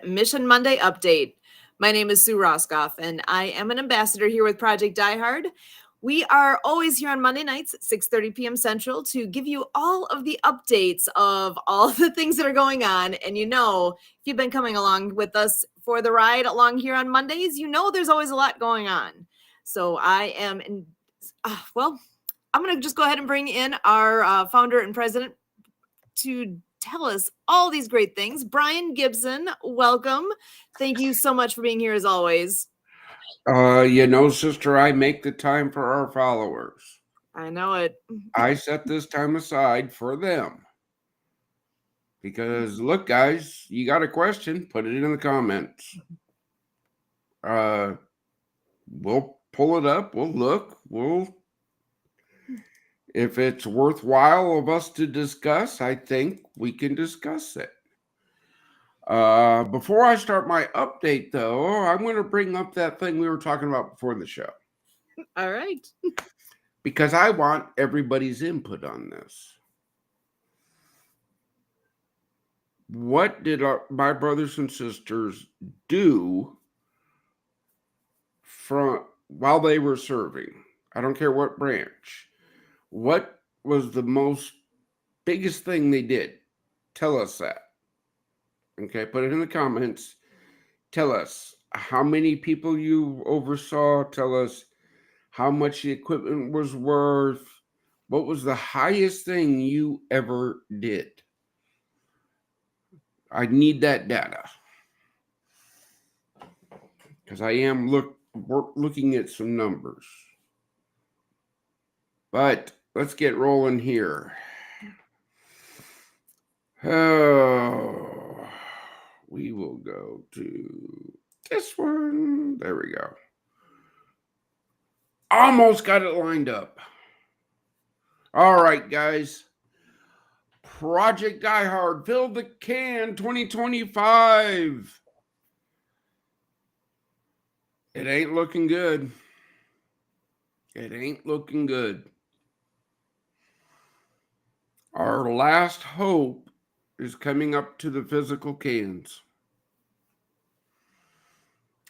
Mission Monday update. My name is Sue Roscoff, and I am an ambassador here with Project Die Hard. We are always here on Monday nights at 6:30 p.m. Central to give you all of the updates of all the things that are going on. And if you've been coming along with us for the ride along here on Mondays, there's always a lot going on. So I'm going to just go ahead and bring in our founder and president to tell us all these great things. Brian Gibson, welcome. Thank you so much for being here as always. Sister, I make the time for our followers. I know it. I set this time aside for them. Because look, guys, you got a question, put it in the comments. We'll pull it up, we'll look, if it's worthwhile of us to discuss, I think we can discuss it. Before I start my update, though, I'm going to bring up that thing we were talking about before the show. All right. Because I want everybody's input on this. What did my brothers and sisters do while they were serving? I don't care what branch. What was the biggest thing they did? Tell us that. Okay, put it in the comments. Tell us how many people you oversaw. Tell us how much the equipment was worth. What was the highest thing you ever did? I need that data. Because I am looking at some numbers. But let's get rolling here. Oh, we will go to this one. There we go. Almost got it lined up. All right, guys. Project Die Hard, fill the can 2025. It ain't looking good. It ain't looking good. Our last hope is coming up to the physical cans.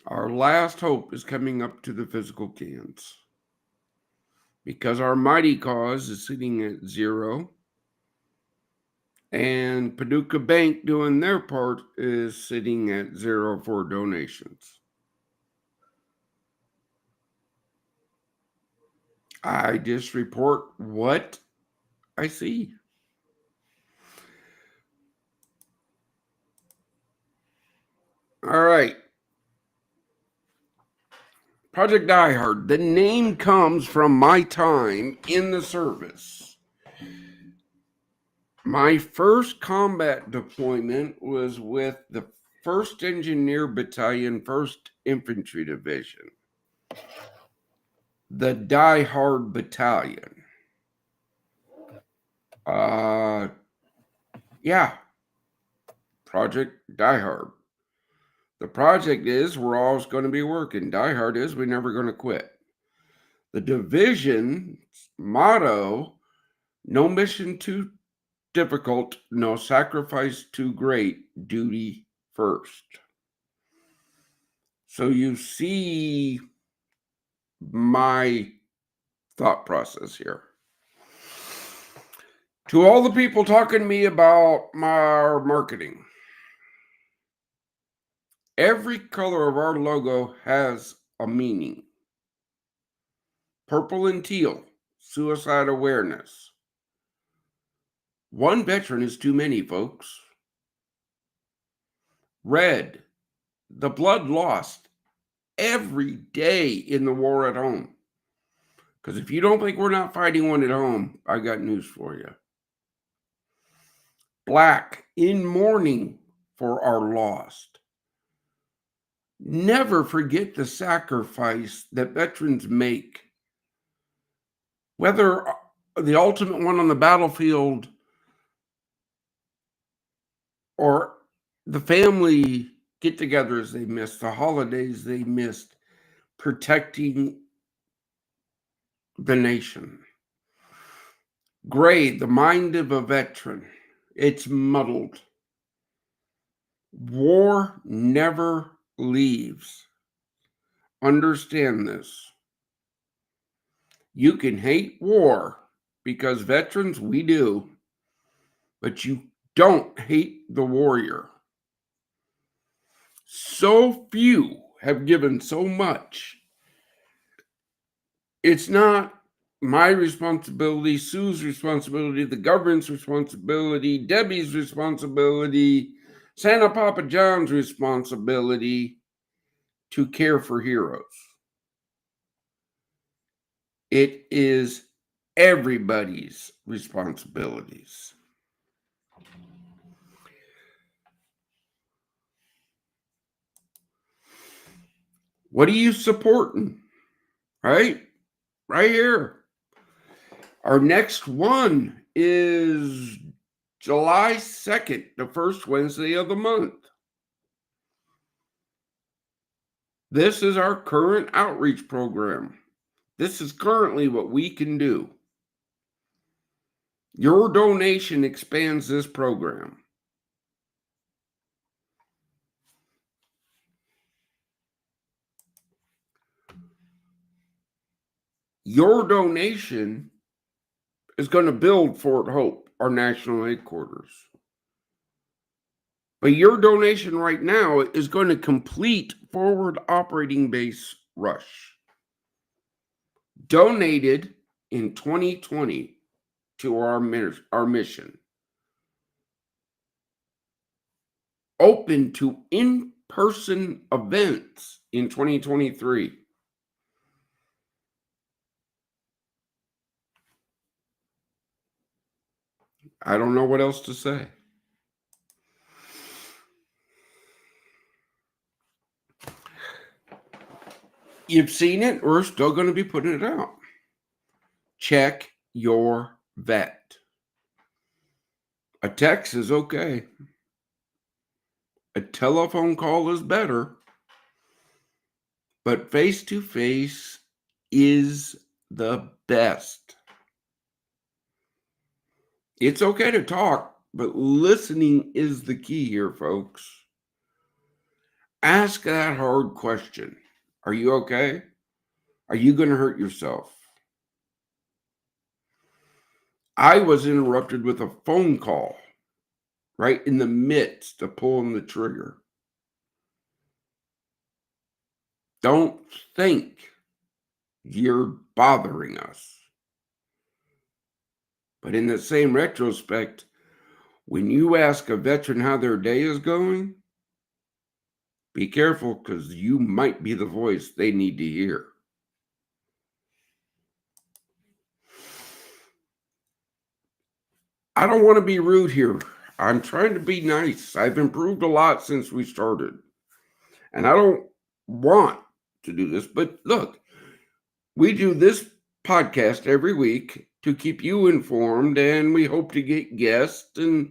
Our last hope is coming up to the physical cans. Because our mighty cause is sitting at 0. And Paducah Bank doing their part is sitting at 0 for donations. I just report what I see. All right. Project Die Hard. The name comes from my time in the service. My first combat deployment was with the 1st Engineer Battalion, 1st Infantry Division. The Die Hard Battalion. Project Die Hard. The project is we're always going to be working. Die Hard is we're never going to quit. The division's motto, no mission too difficult, no sacrifice too great, duty first. So you see my thought process here. To all the people talking to me about my marketing, every color of our logo has a meaning. Purple and teal, suicide awareness. One veteran is too many, folks. Red, the blood lost every day in the war at home. Because if you don't think we're not fighting one at home, I got news for you. Black, in mourning for our lost. Never forget the sacrifice that veterans make. Whether the ultimate one on the battlefield or the family get-togethers they missed, the holidays they missed, protecting the nation. Gray, the mind of a veteran. It's muddled. War never leaves. Understand this. You can hate war because veterans, we do, but you don't hate the warrior. So few have given so much. It's not my responsibility, Sue's responsibility, the government's responsibility, Debbie's responsibility, Santa Papa John's responsibility to care for heroes. It is everybody's responsibilities. What are you supporting? Right? Right here. Our next one is July 2nd, the first Wednesday of the month. This is our current outreach program. This is currently what we can do. Your donation expands this program. Your donation is going to build Fort Hope, our national headquarters. But your donation right now is going to complete Forward Operating Base Rush. Donated in 2020 to our mission. Open to in-person events in 2023. I don't know what else to say. You've seen it. We're still going to be putting it out. Check your vet. A text is okay. A telephone call is better. But face-to-face is the best. It's okay to talk, but listening is the key here, folks. Ask that hard question. Are you okay? Are you going to hurt yourself? I was interrupted with a phone call right in the midst of pulling the trigger. Don't think you're bothering us. But in the same retrospect, when you ask a veteran how their day is going, be careful because you might be the voice they need to hear. I don't want to be rude here. I'm trying to be nice. I've improved a lot since we started. And I don't want to do this, but look, we do this podcast every week to keep you informed, and we hope to get guests and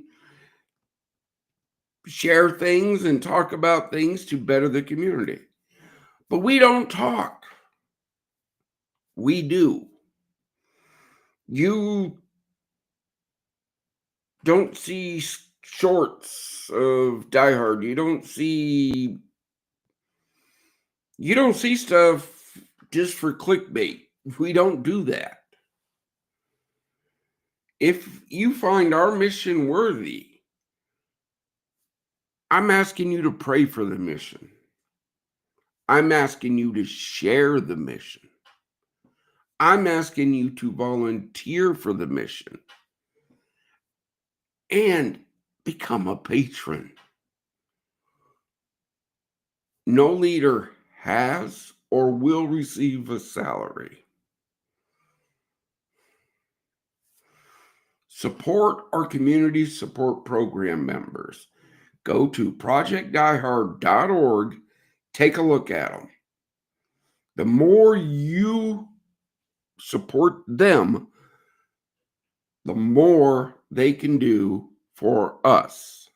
share things and talk about things to better the community. But we don't talk. We do. You don't see shorts of Die Hard. You don't see stuff just for clickbait. We don't do that. If you find our mission worthy, I'm asking you to pray for the mission. I'm asking you to share the mission. I'm asking you to volunteer for the mission and become a patron. No leader has or will receive a salary. Support our community support program members. Go to projectdiehard.org. Take a look at them. The more you support them, the more they can do for us.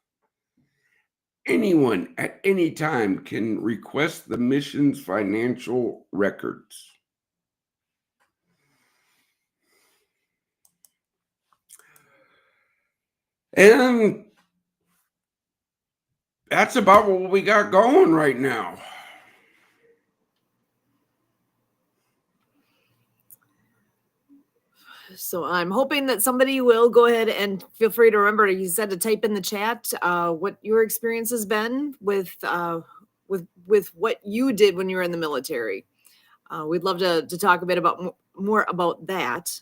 Anyone at any time can request the mission's financial records. And that's about what we got going right now. So I'm hoping that somebody will go ahead and feel free to remember. You said to type in the chat what your experience has been with what you did when you were in the military. We'd love to talk a bit about more about that.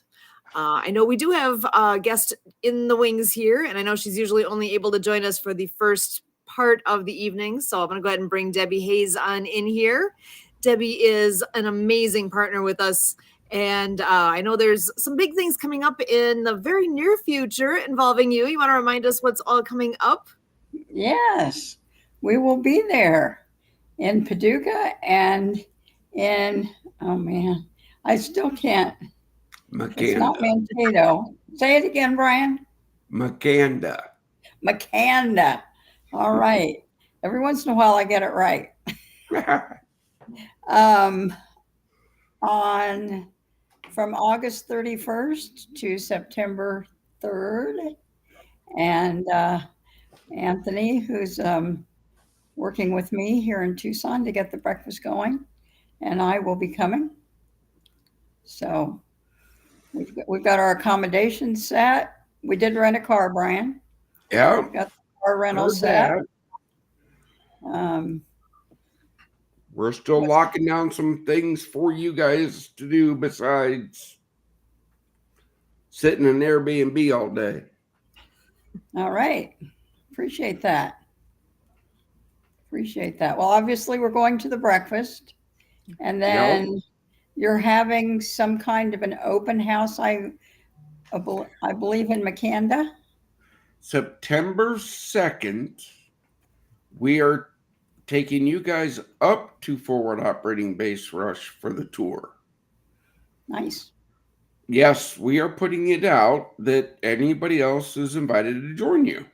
I know we do have a guest in the wings here, and I know she's usually only able to join us for the first part of the evening. So I'm going to go ahead and bring Debbie Hayes on in here. Debbie is an amazing partner with us. And I know there's some big things coming up in the very near future involving you. You want to remind us what's all coming up? Yes, we will be there in Paducah and in, oh man, I still can't. It's not Makanda. Mankato. Say it again, Brian. Makanda. Makanda. All right. Every once in a while, I get it right. Um, on from August 31st to September 3rd, and Anthony, who's working with me here in Tucson to get the breakfast going, and I will be coming. So we've got our accommodations set. We did rent a car, Brian. Yeah, We've got the car rental heard set. that. Um, We're still locking down some things for you guys to do besides sitting in Airbnb all day. all right. Appreciate that. Appreciate that. Well, obviously, we're going to the breakfast, and then you're having some kind of an open house. I believe in Makanda. September 2nd, we are taking you guys up to Forward Operating Base Rush for the tour. Nice. Yes, we are putting it out that anybody else is invited to join you.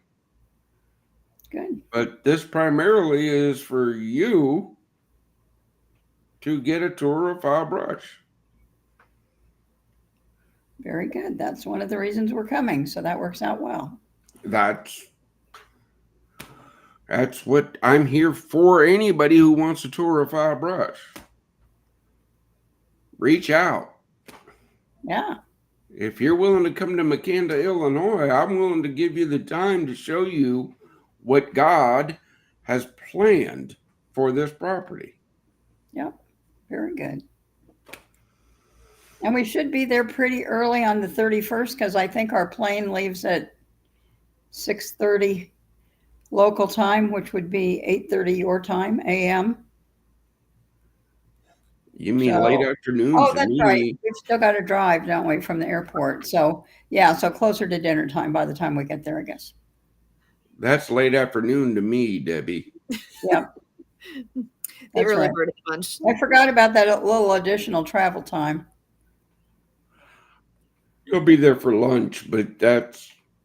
Good. But this primarily is for you to get a tour of Foul Brush. Very good. That's one of the reasons we're coming. So that works out well. That's what I'm here for. Anybody who wants a tour of Foul Brush, reach out. Yeah. If you're willing to come to Makanda, Illinois, I'm willing to give you the time to show you what God has planned for this property. Yep. Very good. And we should be there pretty early on the 31st because I think our plane leaves at 6:30 local time, which would be 8:30 your time, a.m. You mean late afternoon Oh, to that's me? right. We've still got to drive, don't we, from the airport? So yeah, so closer to dinner time by the time we get there, I guess. That's late afternoon to me, Debbie. Yeah. The early bird lunch. I forgot about that little additional travel time. You'll be there for lunch, but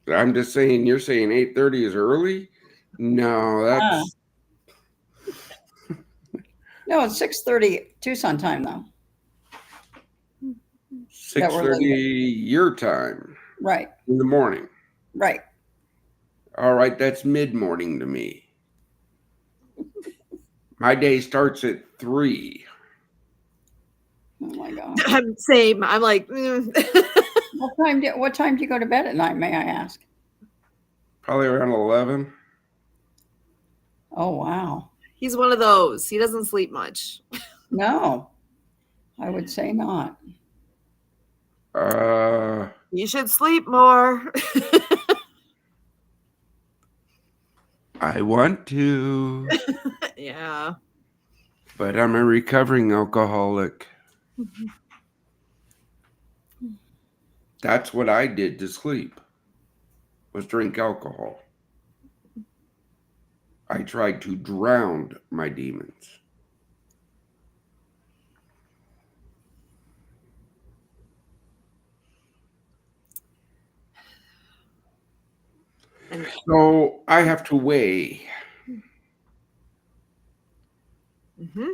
I'm just saying, you're saying 8:30 is early? No, that's No, it's 6:30 Tucson time though. 6:30 your time. Right. In the morning. Right. All right, that's mid-morning to me. My day starts at 3. Oh my God. Same. I'm like, What time do you go to bed at night, may I ask? Probably around 11. Oh wow. He's one of those. He doesn't sleep much. No, I would say not. You should sleep more. I want to. Yeah. But I'm a recovering alcoholic. That's what I did to sleep, was drink alcohol. I tried to drown my demons. So I have to weigh. Mm-hmm.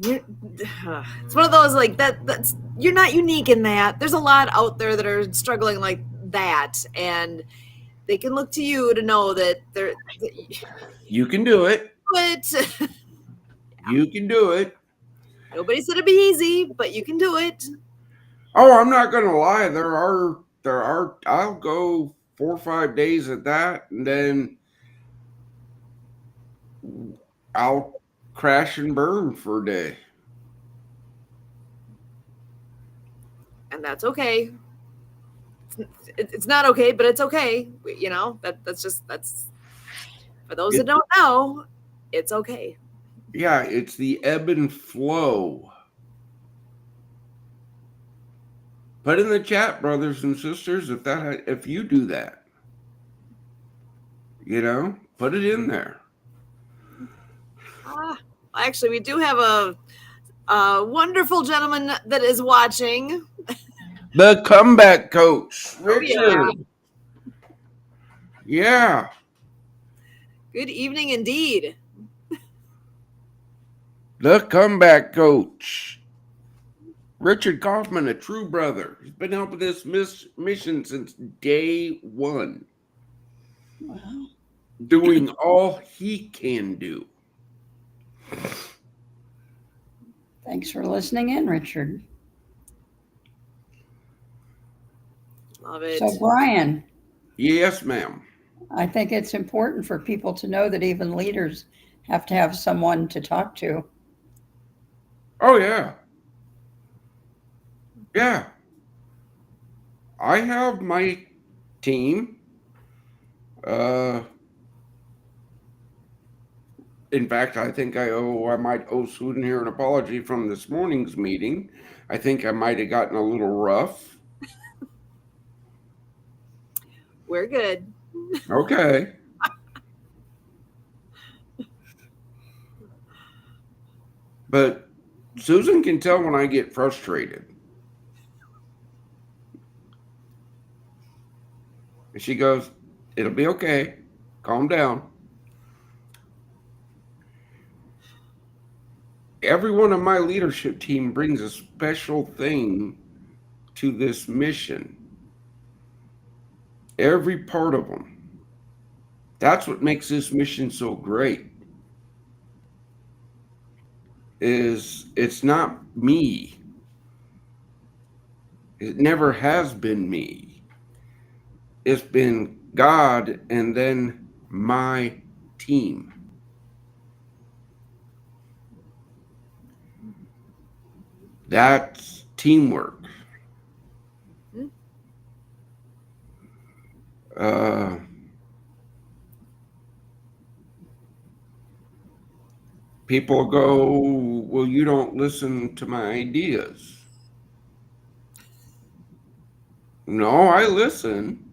It's one of those like that's you're not unique in that. There's a lot out there that are struggling like that, and they can look to you to know that You can do it. it. You can do it. Nobody said it'd be easy, but you can do it. Oh, I'm not gonna lie. There are. I'll go 4 or 5 days at that, and then I'll crash and burn for a day. And that's okay. It's not okay, but it's okay. You know, that's for those that don't know, it's okay. Yeah, it's the ebb and flow. Put in the chat, brothers and sisters, if you do that, put it in there. Actually, we do have a wonderful gentleman that is watching. The comeback coach, Richard. Oh, Yeah. Good evening indeed. The comeback coach. Richard Kaufman, a true brother. He's been helping this mission since day one. Wow. Doing all he can do. Thanks for listening in, Richard. Love it. So, Brian. Yes, ma'am. I think it's important for people to know that even leaders have to have someone to talk to. Oh, yeah. Yeah. I have my team. In fact, I think I might owe Sweden here an apology from this morning's meeting. I think I might have gotten a little rough. We're good. Okay. But Susan can tell when I get frustrated. And she goes, "It'll be okay. Calm down." Everyone on my leadership team brings a special thing to this mission. Every part of them. That's what makes this mission so great. It's not me. It never has been me. It's been God and then my team. That's teamwork. People go, "Well, you don't listen to my ideas." No, I listen.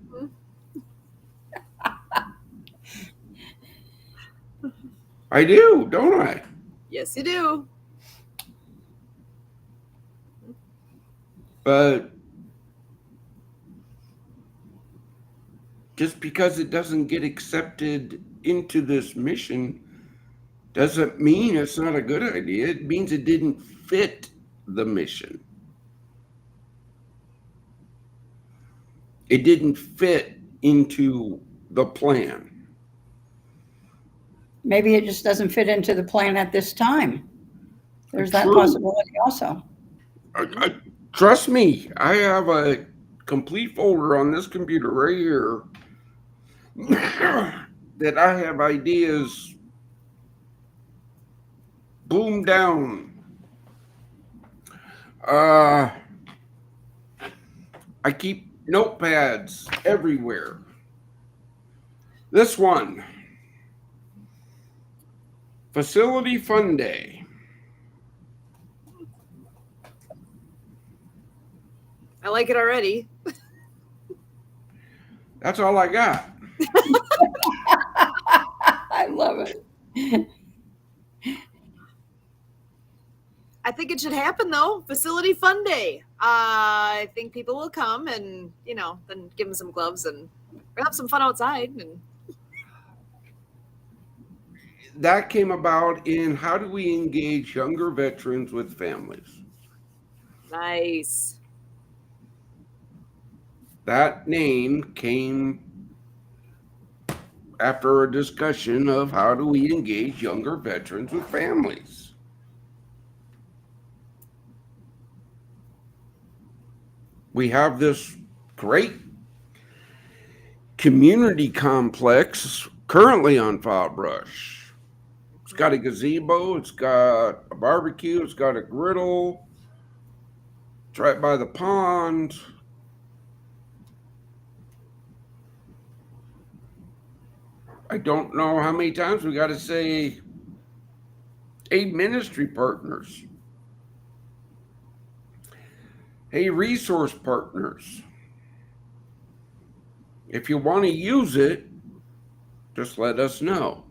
I do, don't I? Yes, you do. But just because it doesn't get accepted into this mission doesn't mean it's not a good idea. It means it didn't fit the mission. It didn't fit into the plan. Maybe it just doesn't fit into the plan at this time. There's that True. possibility also. Trust me, I have a complete folder on this computer right here that I have ideas boom down. I keep notepads everywhere. This one, Facility Fun Day. I like it already. That's all I got. I love it. I think it should happen though. Facility Fun Day. I think people will come and then give them some gloves and we'll have some fun outside. And that came about in how do we engage younger veterans with families? Nice. That name came after a discussion of how do we engage younger veterans with families. We have this great community complex currently on File Brush. It's got a gazebo, it's got a barbecue, it's got a griddle. It's right by the pond. I don't know how many times we got to say, hey, ministry partners. Hey, resource partners. If you want to use it, just let us know.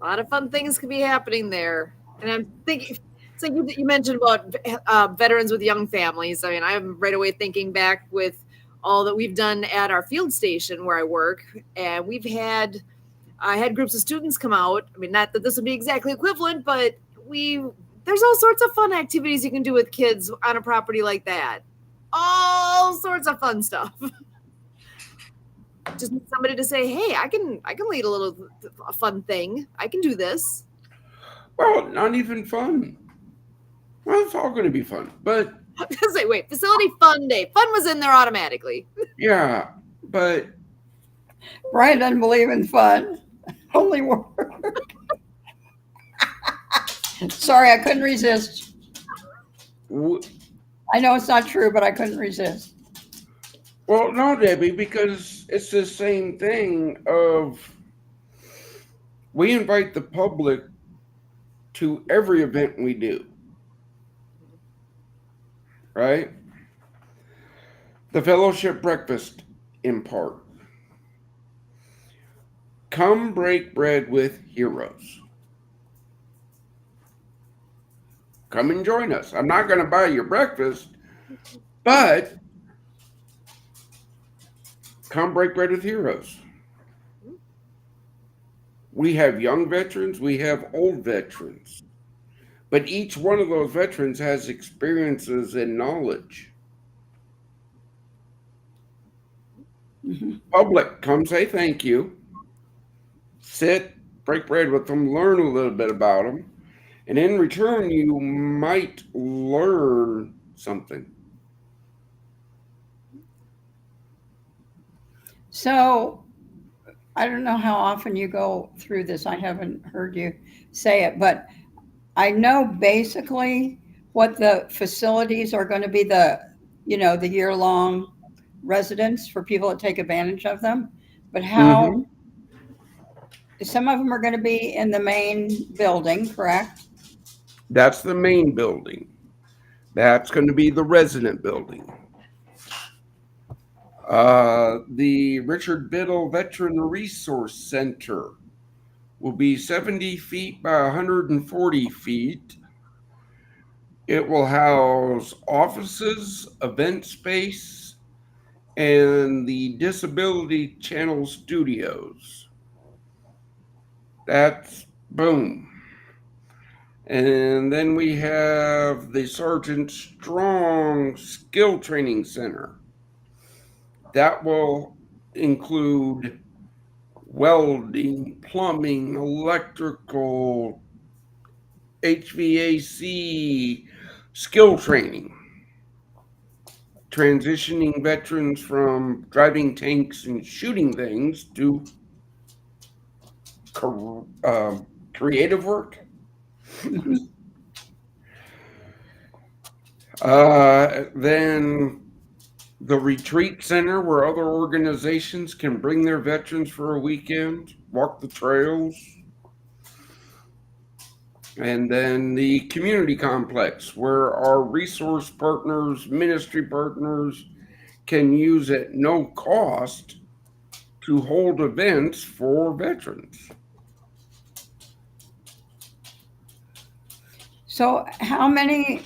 A lot of fun things could be happening there. And I'm thinking, it's like you mentioned about veterans with young families. I mean, I'm right away thinking back with all that we've done at our field station where I work, and I had groups of students come out. I mean, not that this would be exactly equivalent, but there's all sorts of fun activities you can do with kids on a property like that. All sorts of fun stuff. Just need somebody to say, "Hey, I can lead a fun thing. I can do this." Well, not even fun. Well, it's all going to be fun, but I was gonna say, wait, facility fun day. Fun was in there automatically. yeah, but Brian doesn't believe in fun, only work. Sorry, I couldn't resist. I know it's not true, but I couldn't resist. Well, no, Debbie, because it's the same thing of we invite the public to every event we do. Right? The fellowship breakfast in part. Come break bread with heroes. Come and join us. I'm not going to buy your breakfast, but come break bread with heroes. We have young veterans, we have old veterans, but each one of those veterans has experiences and knowledge. Mm-hmm. Public, come say thank you, sit, break bread with them, learn a little bit about them, and in return, you might learn something. So, I don't know how often you go through this. I haven't heard you say it, but I know basically what the facilities are going to be, the year-long residence for people that take advantage of them. But how some of them are going to be in the main building, correct? That's the main building. That's going to be the resident building. The Richard Biddle Veteran Resource Center will be 70 feet by 140 feet. It will house offices, event space, and the Disability Channel Studios. That's boom. And then we have the Sergeant Strong Skill Training Center. That will include welding, plumbing, electrical, HVAC, skill training, transitioning veterans from driving tanks and shooting things to creative work. Then the retreat center where other organizations can bring their veterans for a weekend, walk the trails. And then the community complex where our resource partners, ministry partners can use at no cost to hold events for veterans. So how many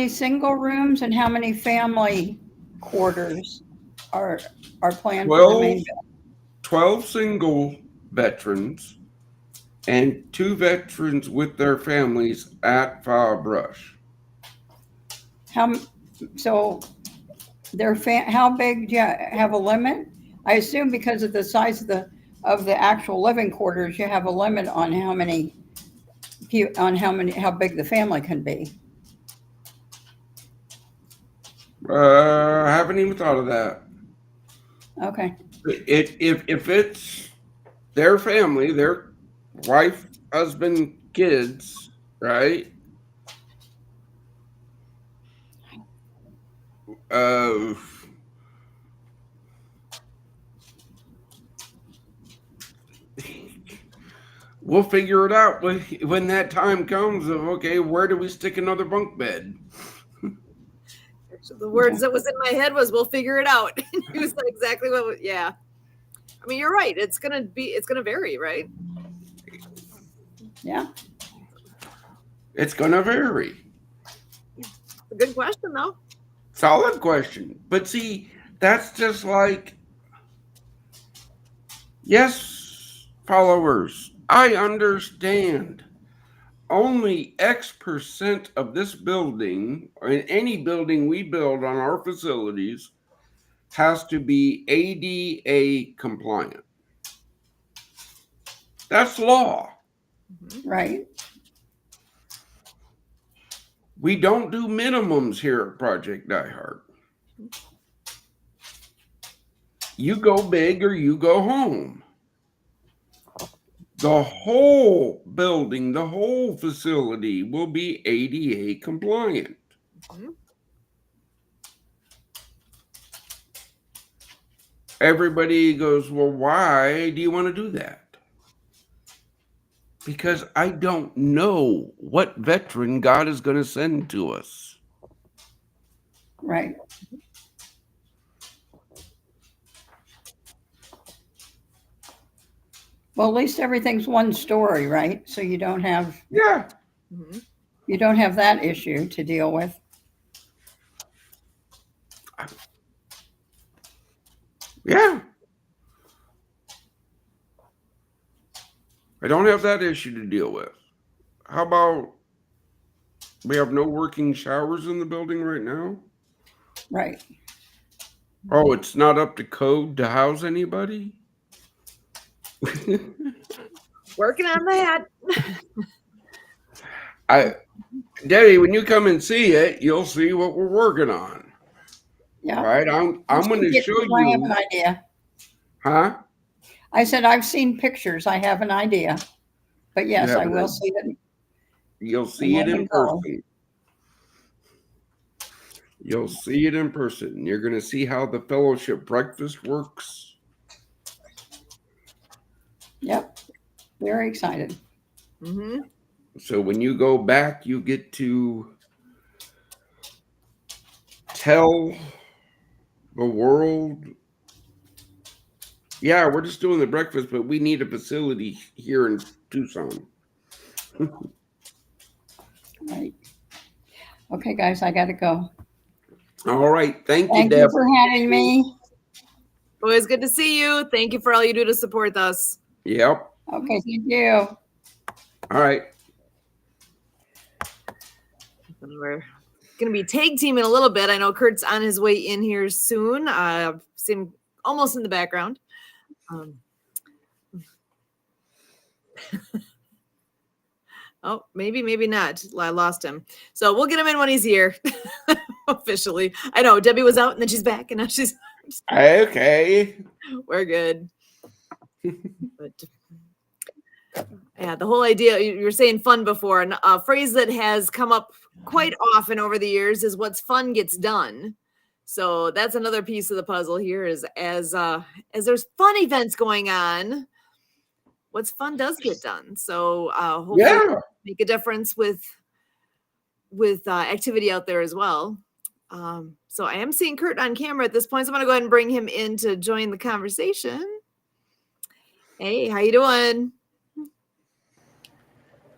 single rooms and how many family quarters are planned for the main building? 12 single veterans and 2 veterans with their families at File Brush. How, so how big do you have a limit? I assume because of the size of the actual living quarters, you have a limit on how big the family can be. I haven't even thought of that. Okay. If it's their family, their wife, husband, kids, right? Uh, we'll figure it out when that time comes. Of okay, where do we stick another bunk bed? So the words that was in my head was, "We'll figure it out." You said exactly what. Yeah, I mean, you're right. It's gonna vary, right? Yeah. It's gonna vary. A good question, though. Solid question. But see, that's just like, yes, followers, I understand. Only X% of this building, or in any building we build on our facilities, has to be ADA compliant. That's law. Right. We don't do minimums here at Project Die Hard. You go big or you go home. The whole building, the whole facility will be ADA compliant. Mm-hmm. Everybody goes, well, why do you want to do that? Because I don't know what veteran God is going to send to us. Right. Well, at least everything's one story, right? So you don't have Mm-hmm. you don't have that issue to deal with. Yeah. I don't have that issue to deal with. How about we have no working showers in the building right now? Right. Oh, it's not up to code to house anybody? Working on that. Debbie, when you come and see it, you'll see what we're working on. Yeah. All right, I'm going to show I have you. an idea. Huh? I said I've seen pictures. I have an idea. But yes, I will see it. You'll see it in person. You'll see it in person. You're going to see how the fellowship breakfast works. Yep. Very excited. Mm-hmm. So when you go back, you get to tell the world, yeah, we're just doing the breakfast, but we need a facility here in Tucson. Right. Okay, guys, I got to go. All right. Thank you, Thank Deb. you for having me. Always good to see you. Thank you for all you do to support us. Yep. Okay, thank you. All right. We're going to be tag team in a little bit. I know Kurt's on his way in here soon. See him almost in the background. Oh, maybe not. I lost him. So we'll get him in when he's here. Officially. I know Debbie was out and then she's back and now she's okay. We're good. But yeah, the whole idea, you were saying fun before, and a phrase that has come up quite often over the years is what's fun gets done. So that's another piece of the puzzle here is as there's fun events going on, what's fun does get done. So hopefully make a difference with activity out there as well. So I am seeing Kurt on camera at this point, so I'm going to go ahead and bring him in to join the conversation. Hey, how you doing?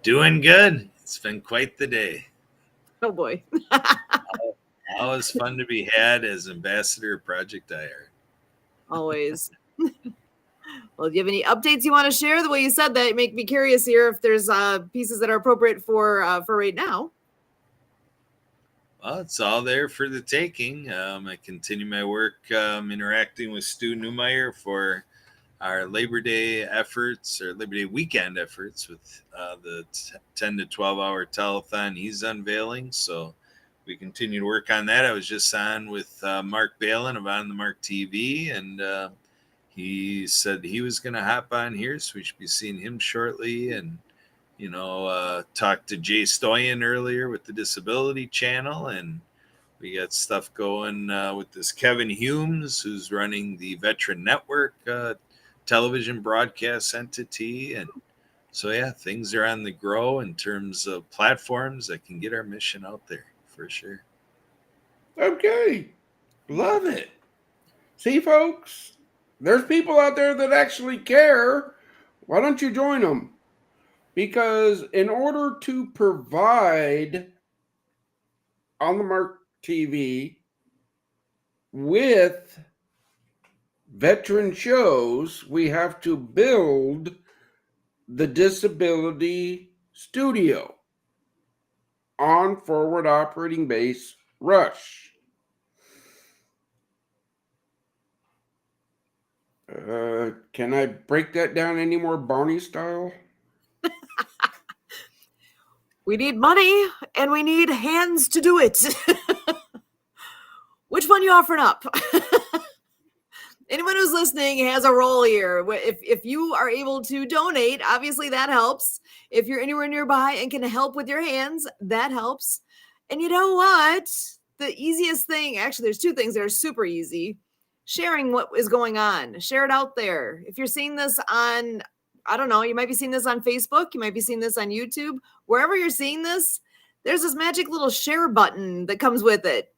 Doing good. It's been quite the day. Oh boy. Always fun to be had as ambassador of Project Die Hard. Always. Well, do you have any updates you want to share? The way you said that, make me curious here if there's pieces that are appropriate for right now. Well, it's all there for the taking. I continue my work interacting with Stu Newmeyer for our Labor Day efforts or Labor Day weekend efforts with the 10 to 12 hour telethon he's unveiling. So we continue to work on that. I was just on with Mark Balin of On the Mark TV, and he said he was going to hop on here, so we should be seeing him shortly. And talked to Jay Stoyan earlier with the Disability Channel, and we got stuff going with this Kevin Humes, who's running the Veteran Network television broadcast entity. And so, yeah, things are on the grow in terms of platforms that can get our mission out there for sure. Okay. Love it. See, folks, there's people out there that actually care. Why don't you join them? Because in order to provide On the Mark TV with veteran shows, we have to build the disability studio on forward operating base Rush. Can I break that down any more Barney style? We need money and we need hands to do it. Which one you offering up? Anyone who's listening has a role here. If you are able to donate, obviously that helps. If you're anywhere nearby and can help with your hands, that helps. And you know what? The easiest thing, actually, there's two things that are super easy. Sharing what is going on. Share it out there. If you're seeing this on, I don't know, you might be seeing this on Facebook. You might be seeing this on YouTube. Wherever you're seeing this, there's this magic little share button that comes with it.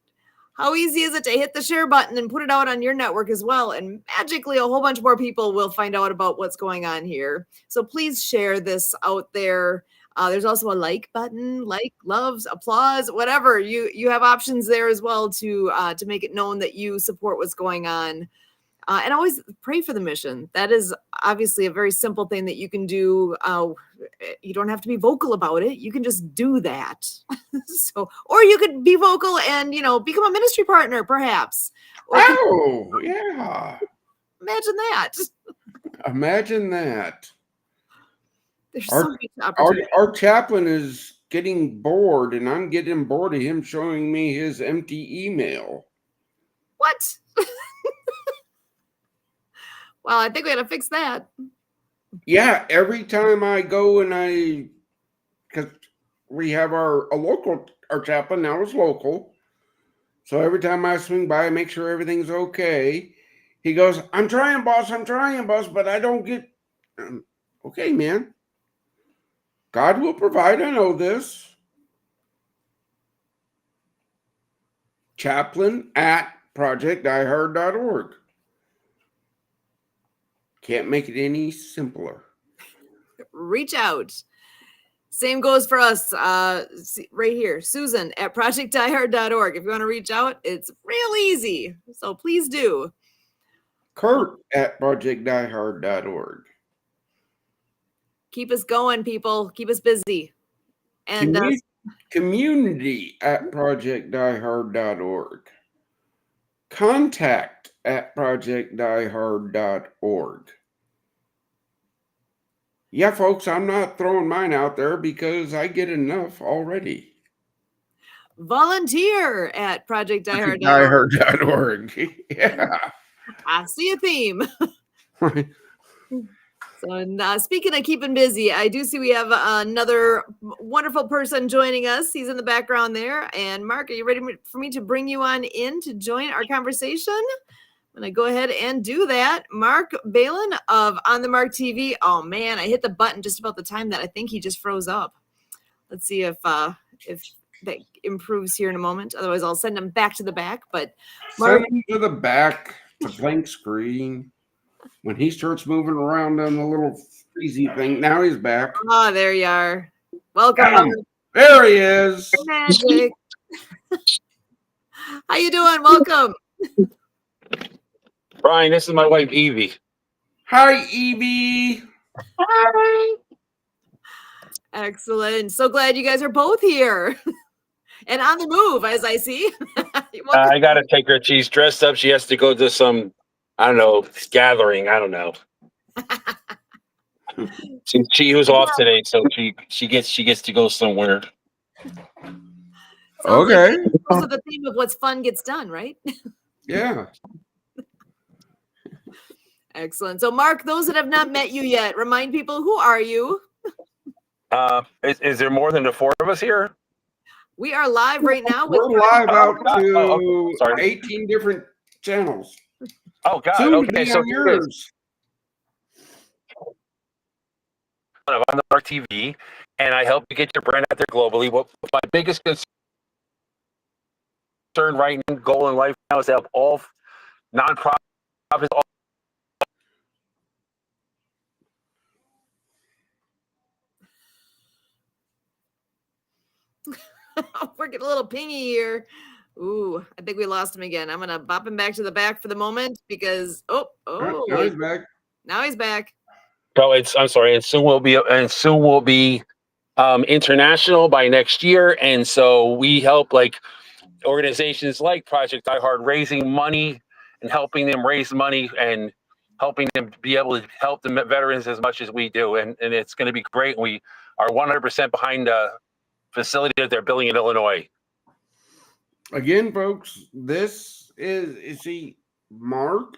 How easy is it to hit the share button and put it out on your network as well? And magically, a whole bunch more people will find out about what's going on here. So please share this out there. There's also a like button, like, loves, applause, whatever. You have options there as well to make it known that you support what's going on. And always pray for the mission. That is obviously a very simple thing that you can do. You don't have to be vocal about it. You can just do that. Or you could be vocal and, become a ministry partner, perhaps. Oh, yeah. Imagine that. Imagine that. There's so many opportunities. Our chaplain is getting bored, and I'm getting bored of him showing me his empty email. What? Well, I think we got to fix that. Yeah, every time I go and because we have our chaplain now is local. So every time I swing by, I make sure everything's okay. He goes, I'm trying, boss, but I don't get, okay, man. God will provide, I know this. chaplain@projectdiehard.org. Can't make it any simpler. Reach out. Same goes for us right here. Susan at projectdiehard.org. If you want to reach out, it's real easy. So please do. Kurt at projectdiehard.org. Keep us going, people. Keep us busy. And community at projectdiehard.org. Contact at projectdiehard.org. Yeah, folks, I'm not throwing mine out there because I get enough already. Volunteer at projectdiehard.org. Yeah. I see a theme. So speaking of keeping busy, I do see we have another wonderful person joining us. He's in the background there. And Mark, are you ready for me to bring you on in to join our conversation? I'm going to go ahead and do that. Mark Balin of On the Mark TV. Oh, man, I hit the button just about the time that I think he just froze up. Let's see if that improves here in a moment. Otherwise, I'll send him back to the back. But Mark, send him to the back, the blank screen. When he starts moving around on the little freezy thing, now he's back. Oh, there you are. Welcome. Mark. There he is. Magic. How you doing? Welcome. Brian, this is my wife, Evie. Hi, Evie. Hi. Excellent. So glad you guys are both here. and on the move, as I see. I got to take her. She's dressed up. She has to go to some, I don't know, gathering. I don't know. She was off today, so she gets to go somewhere. Okay. Like goes with the theme of what's fun gets done, right? Yeah. Excellent. So, Mark, those that have not met you yet, remind people, who are you? Is there more than the four of us here? We are live right now. We're live out Oh, to sorry. 18 different channels. Oh, God. Soon to Okay, be so on yours. I'm on the Mark TV, and I help you get your brand out there globally. What my biggest concern right now, goal in life now, is to have all nonprofits. We're getting a little pingy here. Ooh, I think we lost him again. I'm gonna bop him back to the back for the moment because Now he's back. Now he's back. So I'm sorry, and soon will be international by next year, and so we help like organizations like Project Die Hard raising money and helping them raise money and helping them be able to help the veterans as much as we do, and it's going to be great. We are 100% behind the facility that they're building in Illinois. Again, folks, this is Mark,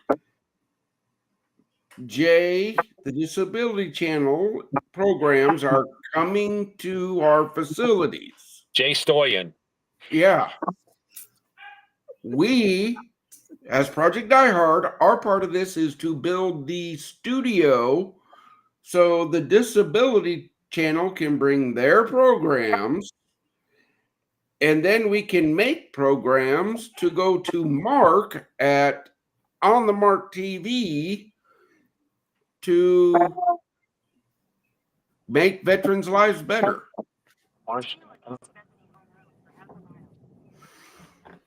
Jay, the Disability Channel programs are coming to our facilities. Jay Stoyan. Yeah. We, as Project Die Hard, our part of this is to build the studio so the Disability Channel can bring their programs, and then we can make programs to go to Mark on the Mark TV to make veterans' lives better.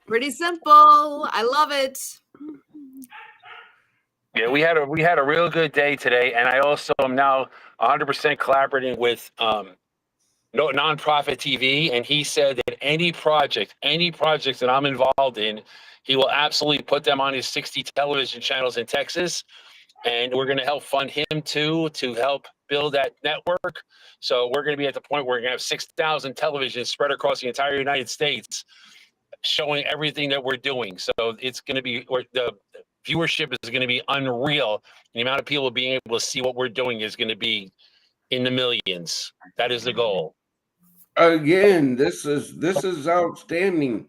Pretty simple. I love it. Yeah, we had a real good day today, and I also am now 100% collaborating with Nonprofit TV, and he said that any projects that I'm involved in, he will absolutely put them on his 60 television channels in Texas, and we're going to help fund him too to help build that network. So we're going to be at the point where we're going to have 6,000 televisions spread across the entire United States, showing everything that we're doing. So it's going to be, the viewership is going to be unreal. The amount of people being able to see what we're doing is going to be in the millions. That is the goal. Again, this is outstanding.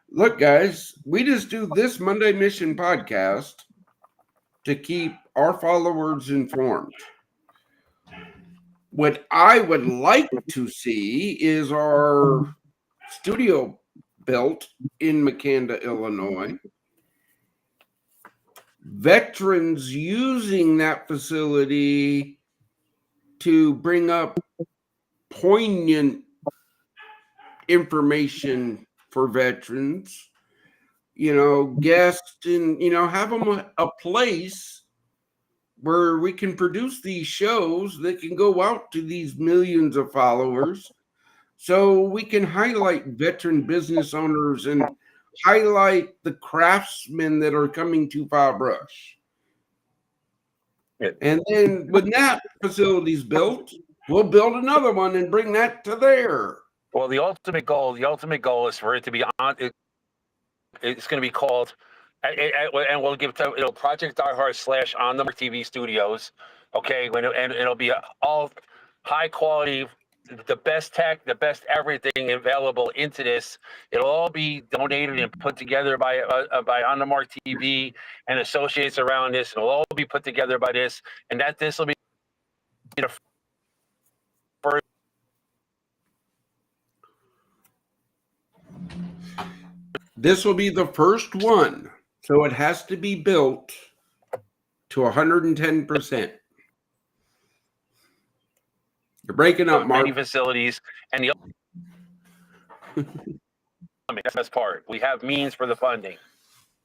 Look, guys, we just do this Monday Mission podcast to keep our followers informed. What I would like to see is our studio built in Makanda, Illinois. Veterans using that facility to bring up poignant information for veterans, guests, and, have them a place where we can produce these shows that can go out to these millions of followers, so we can highlight veteran business owners and highlight the craftsmen that are coming to File Brush. And then when that facility's built, we'll build another one and bring that to there. Well, the ultimate goal is for it to be on. It's going to be called, and we'll give Project Die Hard / on the TV studios. Okay, and it'll be all high quality, the best tech, the best everything available into this. It'll all be donated and put together by On the Mark TV and associates around this. It'll all be put together by this, and this will be the first. This will be the first one, so it has to be built to 110%. You're breaking up, Mark. Many facilities, and that's the best part. We have means for the funding.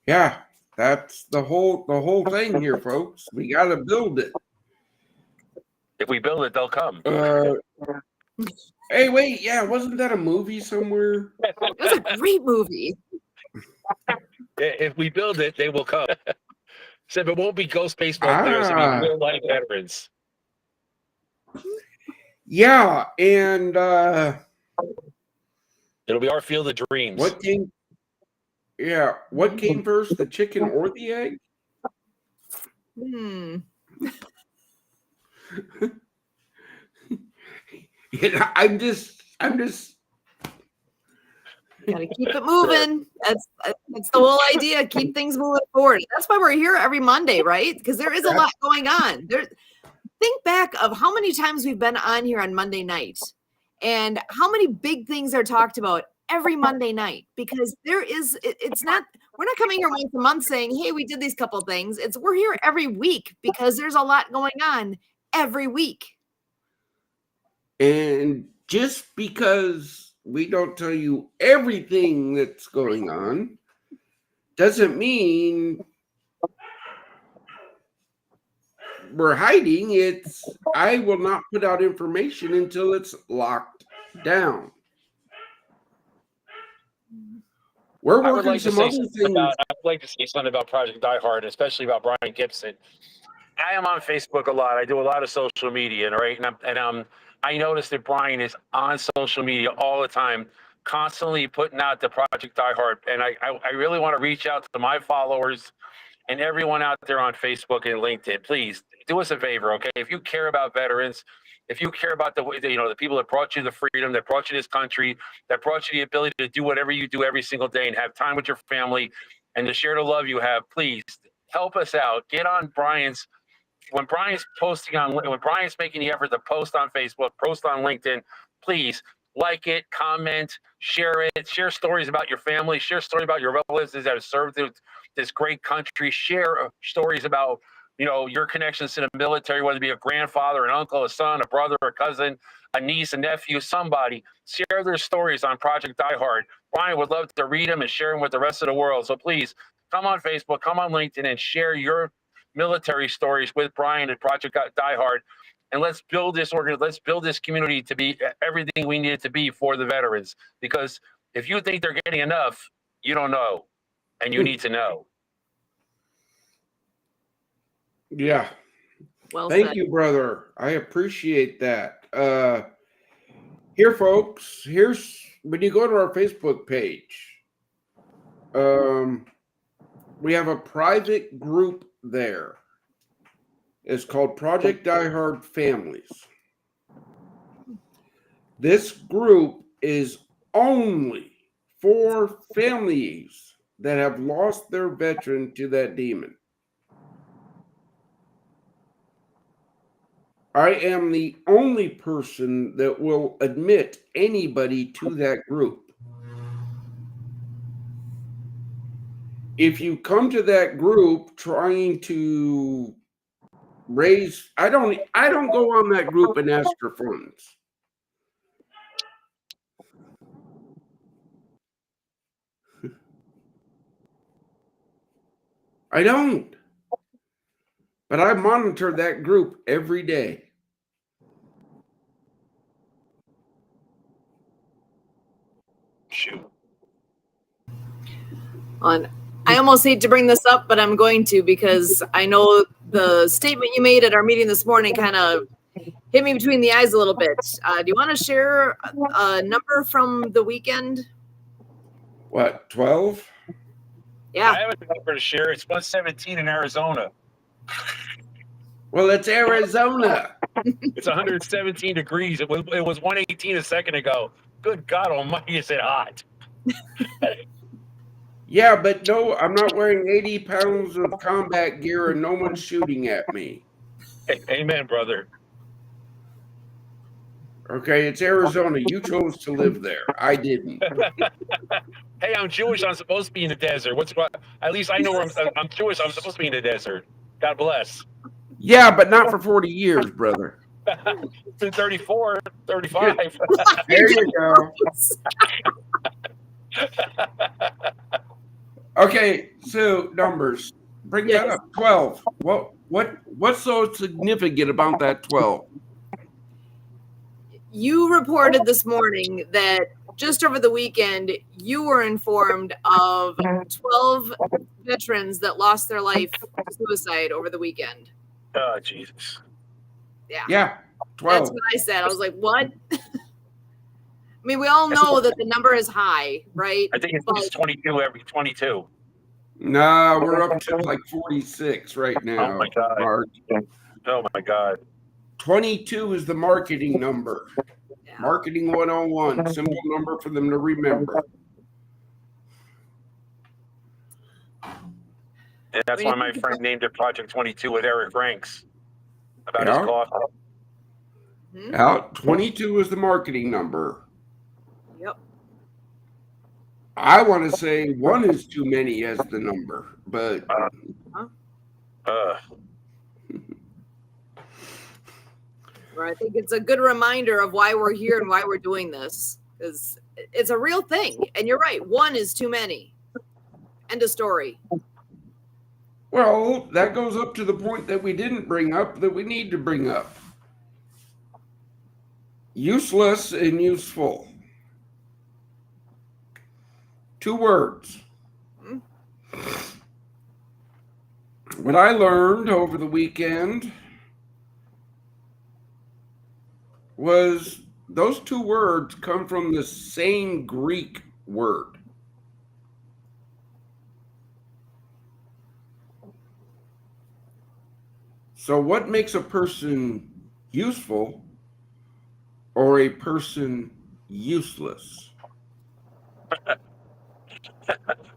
Yeah, that's the whole thing here, folks. We got to build it. If we build it, they'll come. Hey, wait, yeah, wasn't that a movie somewhere? It was a great movie. If we build it, they will come. Except it won't be ghost baseball players, it'll be Ah, real life veterans. yeah, and It'll be our field of dreams. what came? Yeah, what came first, the chicken or the egg? I'm just. Gotta keep it moving. That's the whole idea. Keep things moving forward. That's why we're here every Monday, right? Because there is a lot going on. Think back of how many times we've been on here on Monday night and how many big things are talked about every Monday night, because it's not, we're not coming here once a month saying, hey, we did these couple things. We're here every week because there's a lot going on every week. And just because we don't tell you everything that's going on doesn't mean we're hiding. I will not put out information until it's locked down. We're working some other things. I would like to say something about Project Die Hard, especially about Brian Gibson. I am on Facebook a lot. I do a lot of social media, right? And I noticed that Brian is on social media all the time, constantly putting out the Project Die Hard. And I really want to reach out to my followers and everyone out there on Facebook and LinkedIn. Please do us a favor, okay? If you care about veterans, if you care about the people that brought you the freedom, that brought you this country, that brought you the ability to do whatever you do every single day and have time with your family and to share the love you have, please help us out. Get on Brian's. When Brian's making the effort to post on Facebook, post on LinkedIn, please like it, comment, share it, share stories about your family, share stories about your relatives that have served this great country, share stories about your connections to the military, whether it be a grandfather, an uncle, a son, a brother, a cousin, a niece, a nephew, somebody. Share their stories on Project Die Hard. Brian would love to read them and share them with the rest of the world. So please come on Facebook, come on LinkedIn, and share your military stories with Brian at Project Die Hard. And let's build this community to be everything we need it to be for the veterans. Because if you think they're getting enough, you don't know, and you need to know. Yeah. Well Thank said. you, brother. I appreciate that. Here, folks, here's when you go to our Facebook page. We have a private group there. It's called Project Die Hard Families. This group is only for families that have lost their veteran to that demon. I am the only person that will admit anybody to that group. If you come to that group trying to raise, I don't go on that group and ask for funds. I don't. But I monitor that group every day. Shoot. I almost hate to bring this up, but I'm going to, because I know the statement you made at our meeting this morning kind of hit me between the eyes a little bit. Do you want to share a number from the weekend? What, 12? Yeah. I have a number to share. It's 117 in Arizona. Well, it's Arizona. It's 117 degrees. It was 118 a second ago. Good God Almighty, is it hot? Yeah, but no, I'm not wearing 80 pounds of combat gear and no one's shooting at me. Amen, brother. Okay, it's Arizona. You chose to live there. I didn't. Hey, I'm Jewish. I'm supposed to be in the desert. At least I know where I'm Jewish. I'm supposed to be in the desert. God bless. Yeah, but not for 40 years, brother. It's been 34, 35. There you go. Okay, so numbers. Bring that up. 12. What's so significant about that 12? You reported this morning that just over the weekend, you were informed of 12 veterans that lost their life to suicide over the weekend. Oh, Jesus. Yeah. Yeah, That's 12. what I said. I was like, what? I mean, we all know that the number is high, right? I think it's 22 every 22. No, we're up to like 46 right now. Oh, my God. Mark. Oh, my God. 22 is the marketing number. Yeah. Marketing 101, simple number for them to remember. And that's why my friend named it Project 22 with Eric Franks about Yeah. his coffee. Hmm? Out 22 is the marketing number. Yep. I want to say 1 is too many as the number, but Or I think it's a good reminder of why we're here and why we're doing this, because it's a real thing. And you're right, 1 is too many. End of story. well, that goes up to the point that we didn't bring up that we need to bring up. Useless and useful. 2 words. Hmm? What I learned over the weekend was those 2 words come from the same Greek word. So what makes a person useful or a person useless?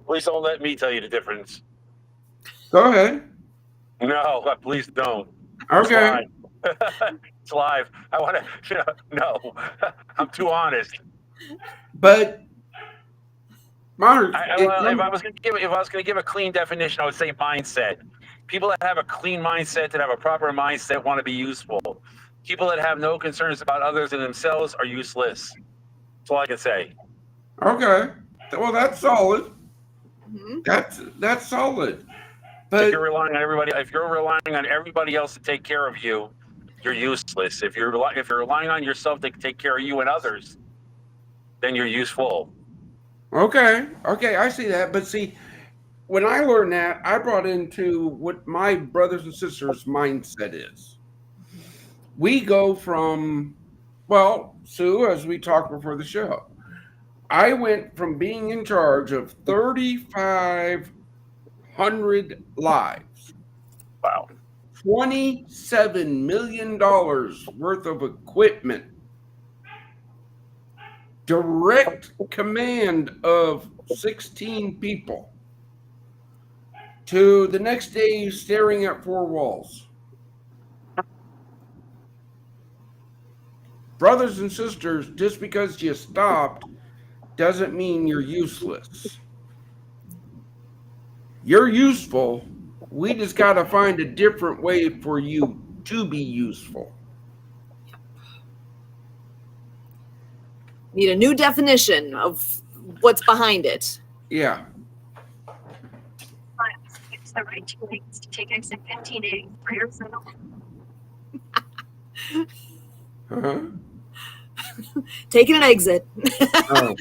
Please don't let me tell you the difference. Go ahead. No, please don't. Okay. It's live. It's live. I want to, no, I'm too honest. But Mark, If I was going to give a clean definition, I would say mindset. People that have a clean mindset, that have a proper mindset, want to be useful. People that have no concerns about others and themselves are useless. That's all I can say. okay. Well, that's solid. Hmm? That's solid. If But you're relying on everybody else to take care of you, you're useless. If you're relying on yourself to take care of you and others, then you're useful. okay, I see that. But see, when I learned that, I brought into what my brothers and sisters' mindset is. We go from, well, Sue, as we talked before the show, I went from being in charge of 3,500 lives, Wow. $27 million worth of equipment, direct command of 16 people, to the next day staring at 4 walls. Brothers and sisters, just because you stopped doesn't mean you're useless. You're useful. We just got to find a different way for you to be useful. Need a new definition of what's behind it. Yeah. It's the right 2 lanes to take exit 15A for Arizona. Uh-huh. Taking an exit. Oh.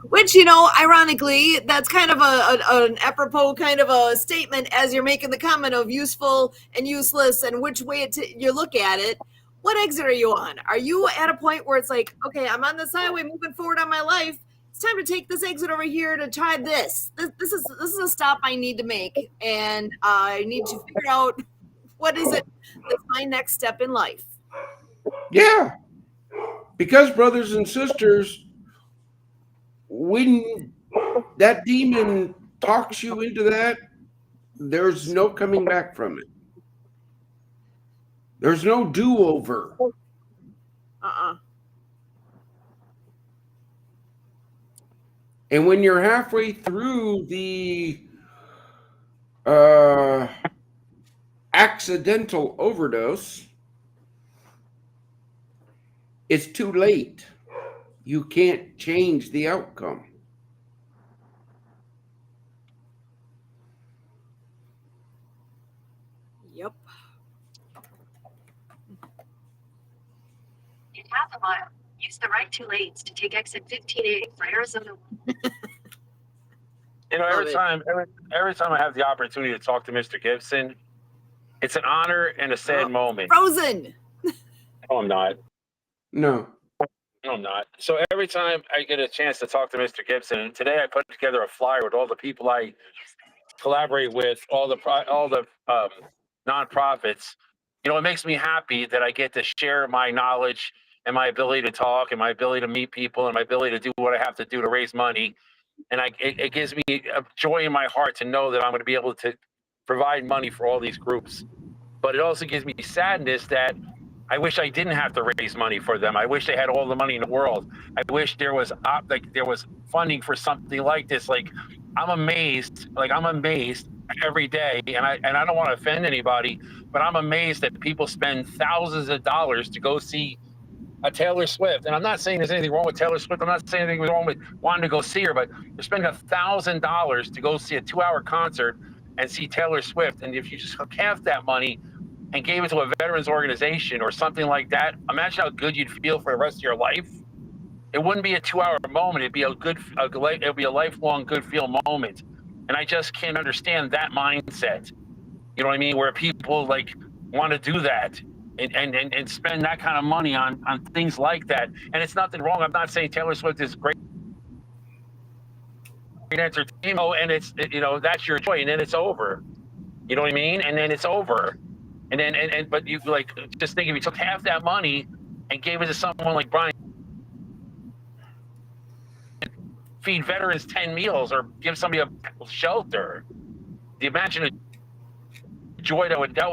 Which, ironically, that's kind of an apropos kind of a statement as you're making the comment of useful and useless and which way you look at it. What exit are you on? Are you at a point where it's like, okay, I'm on this highway moving forward on my life. It's time to take this exit over here to try this. This is a stop I need to make, and I need to figure out what is it that's my next step in life. Yeah. Because, brothers and sisters, when that demon talks you into that, there's no coming back from it. There's no do-over. And when you're halfway through the accidental overdose, it's too late. You can't change the outcome. Yep. half a mile. Use the right 2 lanes to take exit 15A for Arizona. You know, Love it. every time I have the opportunity to talk to Mr. Gibson, it's an honor and a sad Oh, moment. Frozen. No, I'm not. No. No, I'm not. So every time I get a chance to talk to Mr. Gibson, and today I put together a flyer with all the people I collaborate with, all the nonprofits. You know, it makes me happy that I get to share my knowledge and my ability to talk and my ability to meet people and my ability to do what I have to do to raise money. And it gives me a joy in my heart to know that I'm going to be able to provide money for all these groups. But it also gives me sadness that I wish I didn't have to raise money for them. I wish they had all the money in the world. I wish there was funding for something like this. Like I'm amazed every day, and I don't want to offend anybody, but I'm amazed that people spend thousands of dollars to go see a Taylor Swift. And I'm not saying there's anything wrong with Taylor Swift. I'm not saying anything wrong with wanting to go see her, but they're spending $1,000 to go see a 2-hour concert and see Taylor Swift. And if you just took half that money and gave it to a veterans organization or something like that, imagine how good you'd feel for the rest of your life. It wouldn't be a 2-hour moment. It'd be it'd be a lifelong good feel moment. And I just can't understand that mindset. You know what I mean? Where people like want to do that and spend that kind of money on things like that. And it's nothing wrong. I'm not saying Taylor Swift is great entertainment, and it's that's your joy, and then it's over. You know what I mean? And then it's over. And then but you like just think if you took half that money and gave it to someone like Brian, feed veterans 10 meals or give somebody a shelter. The imagine a joy that would I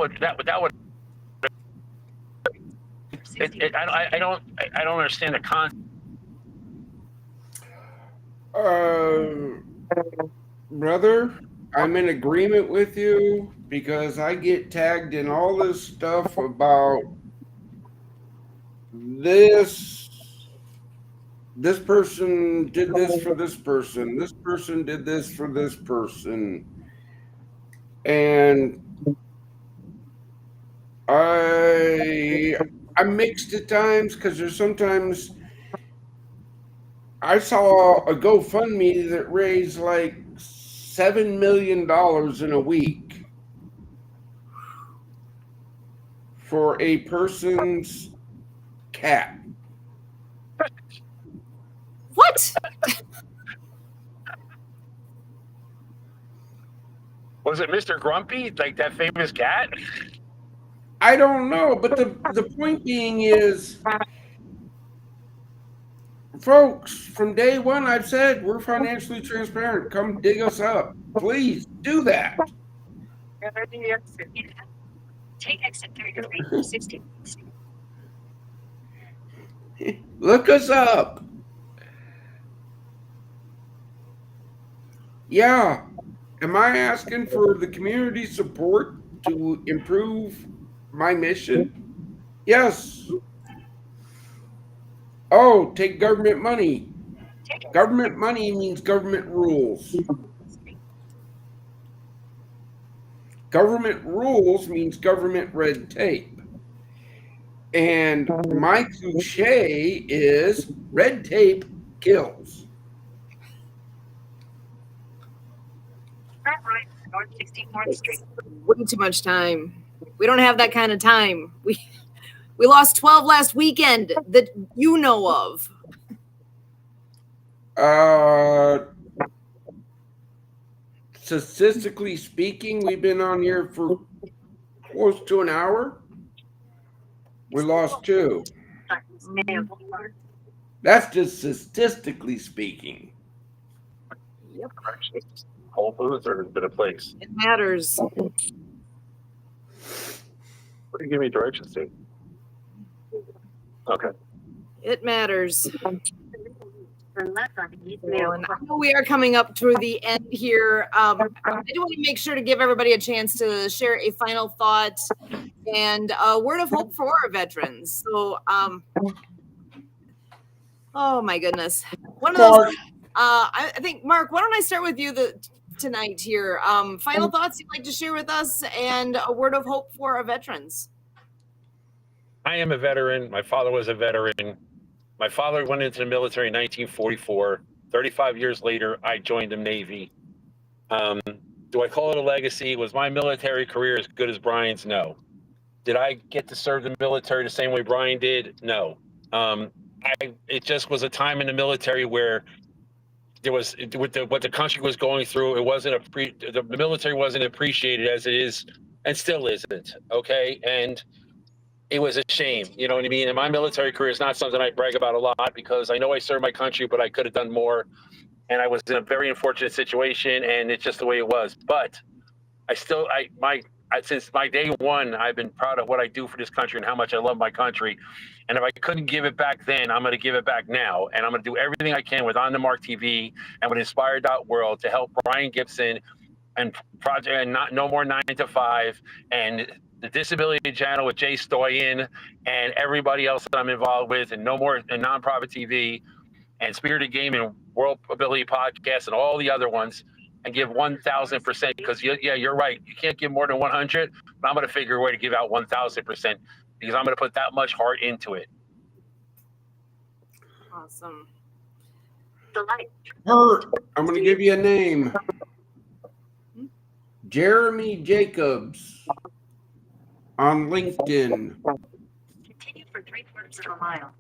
don't understand the concept. Brother, I'm in agreement with you because I get tagged in all this stuff about this person did this for this person did this for this person, and I'm mixed at times because there's sometimes I saw a GoFundMe that raised like $7 million in a week for a person's cat. What? Was it Mr. Grumpy, like that famous cat? I don't know, but the point being is, folks, from day one, I've said we're financially transparent. Come dig us up. Please do that. Take exit 33 for 60. Look us up. Yeah. Am I asking for the community support to improve my mission? Yes. Oh, take government money. Government money means government rules. Government rules means government red tape. And my cliche is red tape kills. Right, North 64th Street. Way too much time. We don't have that kind of time. We lost 12 last weekend that you know of. Statistically speaking, we've been on here for close to an hour. We lost 2. That's just statistically speaking. Yep. Whole Foods or a bit of place? It matters. What do you give me directions to? Okay. It matters. Turn left on East Well, and Mail. I know we are coming up to the end here. I do want to make sure to give everybody a chance to share a final thought and a word of hope for our veterans. So, oh my goodness, one of those. I think Mark, why don't I start with you tonight here? Final thoughts you'd like to share with us, and a word of hope for our veterans. I am a veteran. My father was a veteran. My father went into the military in 1944. 35 years later, I joined the Navy. Do I call it a legacy? Was my military career as good as Brian's? No. Did I get to serve the military the same way Brian did? No. Um, it just was a time in the military where there was with what the country was going through. It wasn't the military wasn't appreciated as it is and still isn't. Okay, and it was a shame. You know what I mean? And my military career is not something I brag about a lot because I know I served my country, but I could have done more. And I was in a very unfortunate situation, and it's just the way it was. But since my day one, I've been proud of what I do for this country and how much I love my country. And if I couldn't give it back then, I'm going to give it back now. And I'm going to do everything I can with On the Mark TV and with Inspired.world to help Brian Gibson and Project and No More 9 to 5 and the Disability Channel with Jay Stoyan and everybody else that I'm involved with, and No More and Nonprofit TV and Spirited Game and World Ability Podcast and all the other ones, and give 1,000% because you're right. You can't give more than 100, but I'm going to figure a way to give out 1,000% because I'm going to put that much heart into it. Awesome. Kurt, I'm going to give you a name. Jeremy Jacobs on LinkedIn. Continue for 3/4 of a mile.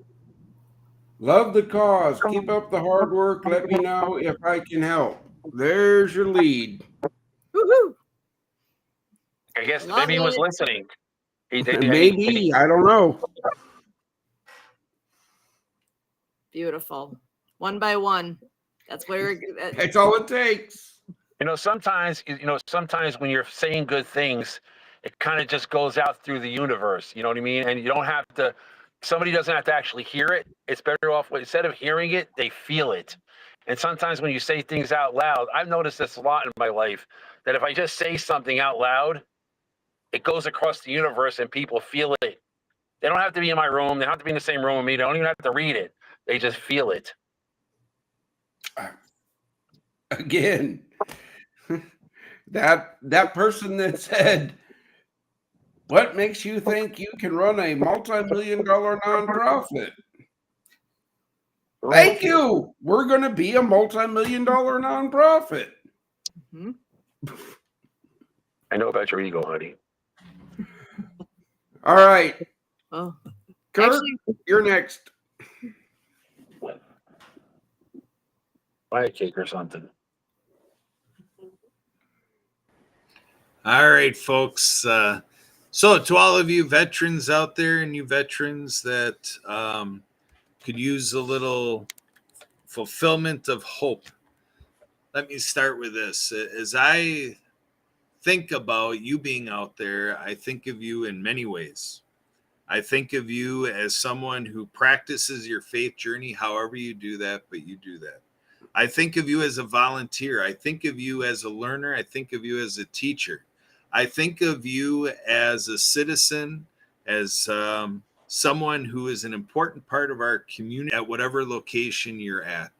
Love the cause. Keep up the hard work. Let me know if I can help. There's your lead. Woohoo! I guess Love maybe he was it. listening. Maybe. I don't know. Beautiful. One by one. That's where That's all it takes. Sometimes when you're saying good things, it kind of just goes out through the universe. You know what I mean? And you don't have to. Somebody doesn't have to actually hear it. It's better off instead of hearing it, they feel it. And sometimes when you say things out loud, I've noticed this a lot in my life, that if I just say something out loud, it goes across the universe and people feel it. They don't have to be in my room. They don't have to be in the same room with me. They don't even have to read it. They just feel it. Again, that person that said, what makes you think you can run a multi-million-dollar nonprofit? Thank you. We're going to be a multi-million-dollar nonprofit. Mm-hmm. I know about your ego, honey. All right. Oh, Kurt, actually, you're next. Buy a cake or something. All right, folks. So to all of you veterans out there and you veterans that could use a little fulfillment of hope, let me start with this. As I think about you being out there, I think of you in many ways. I think of you as someone who practices your faith journey, however you do that, but you do that. I think of you as a volunteer. I think of you as a learner. I think of you as a teacher. I think of you as a citizen, as someone who is an important part of our community at whatever location you're at.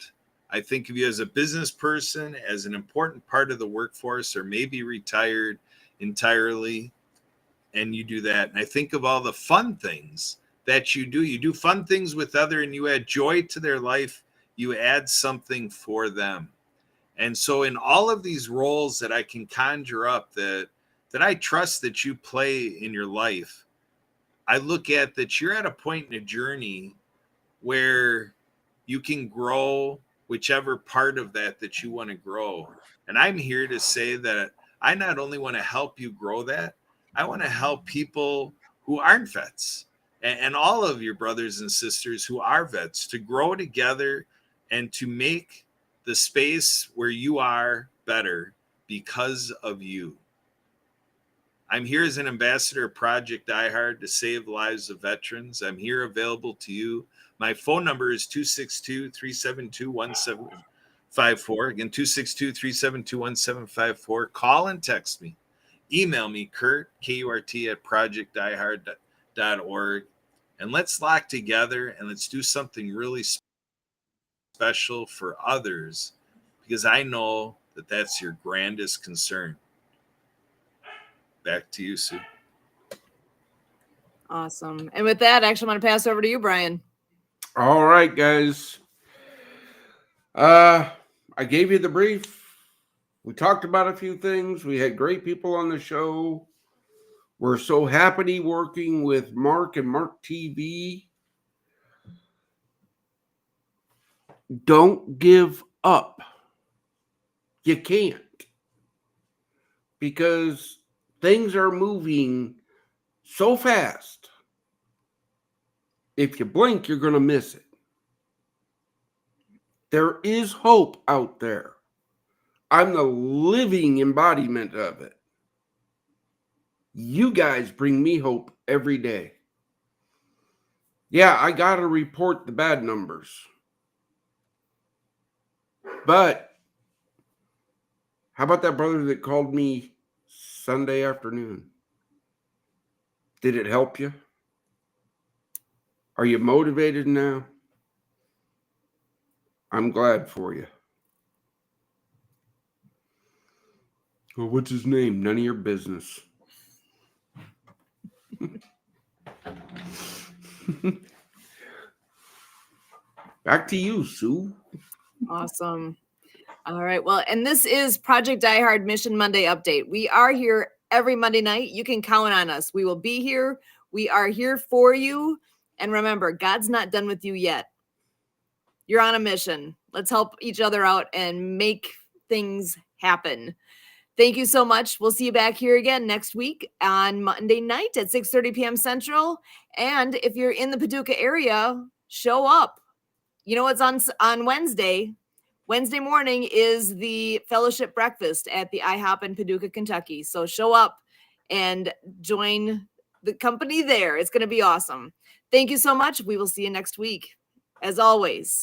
I think of you as a business person, as an important part of the workforce, or maybe retired entirely, and you do that. And I think of all the fun things that you do. You do fun things with others, and you add joy to their life. You add something for them. And so in all of these roles that I can conjure up that I trust that you play in your life, I look at that you're at a point in a journey where you can grow whichever part of that you want to grow. And I'm here to say that I not only want to help you grow that, I want to help people who aren't vets and all of your brothers and sisters who are vets to grow together and to make the space where you are better because of you. I'm here as an ambassador of Project iHeart to save lives of veterans. I'm here available to you. My phone number is 262-372-1754. Again, 262-372-1754. Call and text me. Email me, Kurt, K-U-R-T, at projectiheart.org. And let's lock together and let's do something really special for others, because I know that that's your grandest concern. Back to you, Sue. Awesome. And with that, actually, I'm going to pass over to you, Brian. All right, guys. I gave you the brief. We talked about a few things. We had great people on the show. We're so happy working with Mark and Mark TV. Don't give up. You can't. Because things are moving so fast. If you blink, you're going to miss it. There is hope out there. I'm the living embodiment of it. You guys bring me hope every day. Yeah, I got to report the bad numbers. But how about that brother that called me Sunday afternoon? Did it help you? Are you motivated now? I'm glad for you. Well, what's his name? None of your business. Back to you, Sue. Awesome. All right. Well, and this is Project Die Hard Mission Monday update. We are here every Monday night. You can count on us. We will be here. We are here for you. And remember, God's not done with you yet. You're on a mission. Let's help each other out and make things happen. Thank you so much. We'll see you back here again next week on Monday night at 6:30 p.m. Central. And if you're in the Paducah area, show up. You know what's on Wednesday? Wednesday morning is the fellowship breakfast at the IHOP in Paducah, Kentucky. So show up and join the company there. It's going to be awesome. Thank you so much. We will see you next week. As always,